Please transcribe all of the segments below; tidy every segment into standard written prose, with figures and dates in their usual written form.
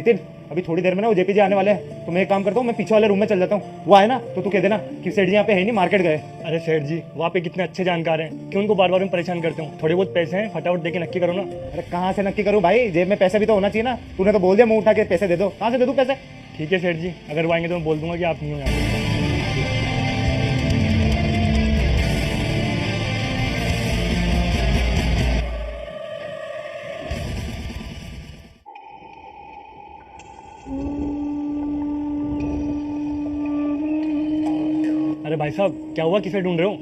नितिन, अभी थोड़ी देर में ना वो जेपी जी आने वाले हैं, तो मैं एक काम करता हूँ, मैं पीछे वाले रूम में चल जाता हूँ। वो आए ना तो तू कह देना कि सेठ जी यहाँ पे है नहीं, मार्केट गए। अरे सेठ जी वहाँ पे कितने अच्छे जानकार हैं कि उनको बार बार मैं परेशान करता हूँ। थोड़े बहुत पैसे हैं, फटाफट देके नक्की करो ना। अरे कहाँ से नक्की करूँ भाई, जेब में पैसे भी तो होना चाहिए ना। तूने तो बोल दिया मुँह उठा के पैसे दे दो, कहाँ से दे दूँ पैसे? ठीक है सेठ जी, अगर वो आएंगे तो मैं बोल दूंगा कि आप नहीं हो यहाँ पे। अरे भाई साहब क्या हुआ, किसे ढूंढ रहे हो?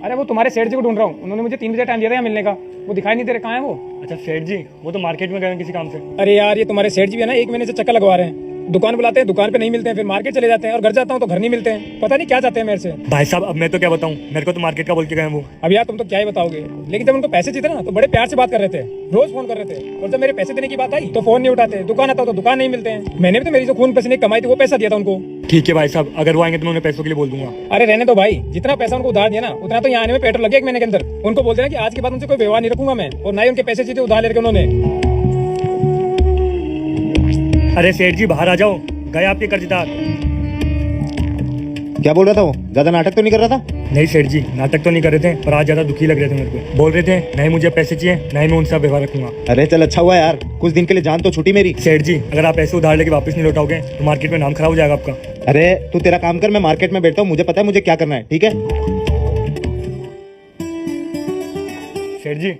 अरे वो तुम्हारे सेठ जी को ढूंढ रहा हूँ। उन्होंने मुझे 3 बजे टाइम दिया था यहाँ मिलने का, वो दिखाई नहीं दे रहे, कहाँ है वो? अच्छा सेठ जी, वो तो मार्केट में गए हैं किसी काम से। अरे यार ये तुम्हारे सेठ जी भी है ना, 1 महीने से चक्कर लगवा रहे हैं। दुकान बुलाते हैं, दुकान पे नहीं मिलते हैं, फिर मार्केट चले जाते हैं और घर जाता हूँ तो घर नहीं मिलते हैं। पता नहीं क्या चाहते हैं मेरे से। भाई साहब अब मैं तो क्या बताऊँ, मेरे को तो मार्केट का बोल के गए हैं वो। अब यार तुम तो क्या ही बताओगे, लेकिन जब उनको पैसे चाहिए थे ना तो बड़े प्यार से बात कर रहे थे, रोज फोन कर रहे थे। और जब मेरे पैसे देने की बात आई तो फोन नहीं उठाते, दुकान आता तो दुकान नहीं मिलते हैं। मैंने भी तो मेरी जो खून पसीने की कमाई थी वो पैसा दिया था उनको। ठीक है भाई साहब, अगर वो आएंगे तो मैं उन्हें पैसों के लिए बोल दूंगा। अरे रहने दो भाई, जितना पैसा उनको उधार दिया ना उतना तो यहाँ आने में पेट्रोल लगे 1 महीने के अंदर। उनको बोल देना कि आज के बाद उनसे कोई व्यवहार नहीं रखूंगा मैं, और ना ही उनके पैसे चाहिए उधार लेकर उन्होंने। अरे सेठ जी बाहर आ जाओ, गए आपके कर्जदार। क्या बोल रहा था वो? ज्यादा नाटक तो नहीं कर रहा था? नहीं सेठ जी, नाटक तो नहीं कर रहे थे, पर आज ज्यादा दुखी लग रहे थे मेरे को। बोल रहे थे नहीं मुझे पैसे चाहिए, नहीं मैं उनसे व्यवहार रखूंगा। अरे चल अच्छा हुआ यार, कुछ दिन के लिए जान तो छूटी मेरी। सेठ जी अगर आप पैसे उधार लेके वापस नहीं लौटाओगे तो मार्केट में नाम खराब हो जाएगा आपका। अरे तू तेरा काम कर, मैं मार्केट में बैठता हूँ, मुझे पता है मुझे क्या करना है, ठीक है? सेठ जी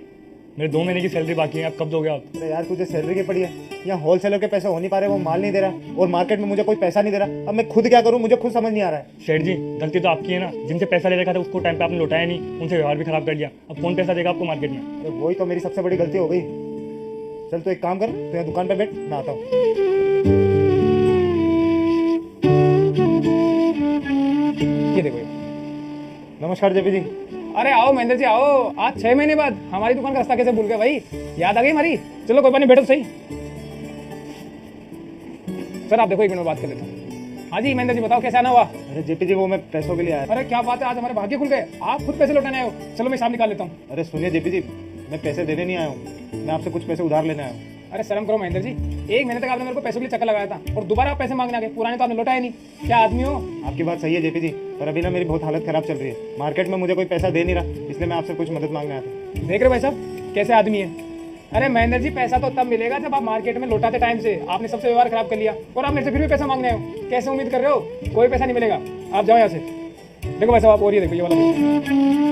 मेरे 2 महीने की सैलरी बाकी है, आप कब दोगे आप? अरे यार तुझे सैलरी की पड़ी है, यहाँ होलसेलर के पैसे हो नहीं पा रहे, वो माल नहीं दे रहा और मार्केट में मुझे कोई पैसा नहीं दे रहा। अब मैं खुद क्या करूँ, मुझे खुद समझ नहीं आ रहा है। सेठ जी गलती तो आपकी है ना, जिनसे पैसा ले रखा था उसको टाइम पे आपने लौटाया नहीं, उनसे व्यवहार भी खराब कर दिया। अब कौन पैसा देगा आपको मार्केट में? तो वही तो मेरी सबसे बड़ी गलती हो गई। चल तो एक काम कर, तो यहाँ दुकान पे बैठ, मैं आता हूँ। ये देखो ये। नमस्कार जेपी जी। अरे आओ महेंद्र जी आओ, आज 6 महीने बाद हमारी दुकान का रास्ता कैसे भूल गए भाई, याद आ गई हमारी। चलो कोई बात नहीं, बैठो सही। सर आप देखो 1 मिनट में बात कर लेता हूँ। हाँ जी महेंद्र जी बताओ कैसे आना हुआ? अरे जेपी जी वो मैं पैसों के लिए आया था। अरे क्या बात है, आज हमारे भाग्य खुल गए, आप खुद पैसे लौटाने आए हो। चलो मैं शाम निकाल लेता हूँ। अरे सुनिए जेपी जी, मैं पैसे देने नहीं आया हूँ, मैं आपसे कुछ पैसे उधार लेने आया हूँ। अरे शर्म करो महेंद्र जी, 1 महीने तक आपने मेरे को पैसों के लिए चक्कर लगाया था और दोबारा आप पैसे मांगने आ गए। पुराने तो आपने लौटाए नहीं, क्या आदमी हो? आपकी बात सही है जेपी जी, पर अभी ना मेरी बहुत हालत खराब चल रही है, मार्केट में मुझे कोई पैसा दे नहीं रहा, इसलिए मैं आपसे कुछ मदद मांगने आया था। देख रहे हो भाई साहब कैसे आदमी है। अरे महेंद्र जी पैसा तो तब मिलेगा जब आप मार्केट में लौटाते टाइम से आपने सबसे व्यवहार खराब कर लिया और आप मेरे से फिर भी पैसा मांगने हो। कैसे उम्मीद कर रहे हो? कोई पैसा नहीं मिलेगा, आप जाओ यहाँ से। देखो भाई साहब आप और ये देखो ये वाला।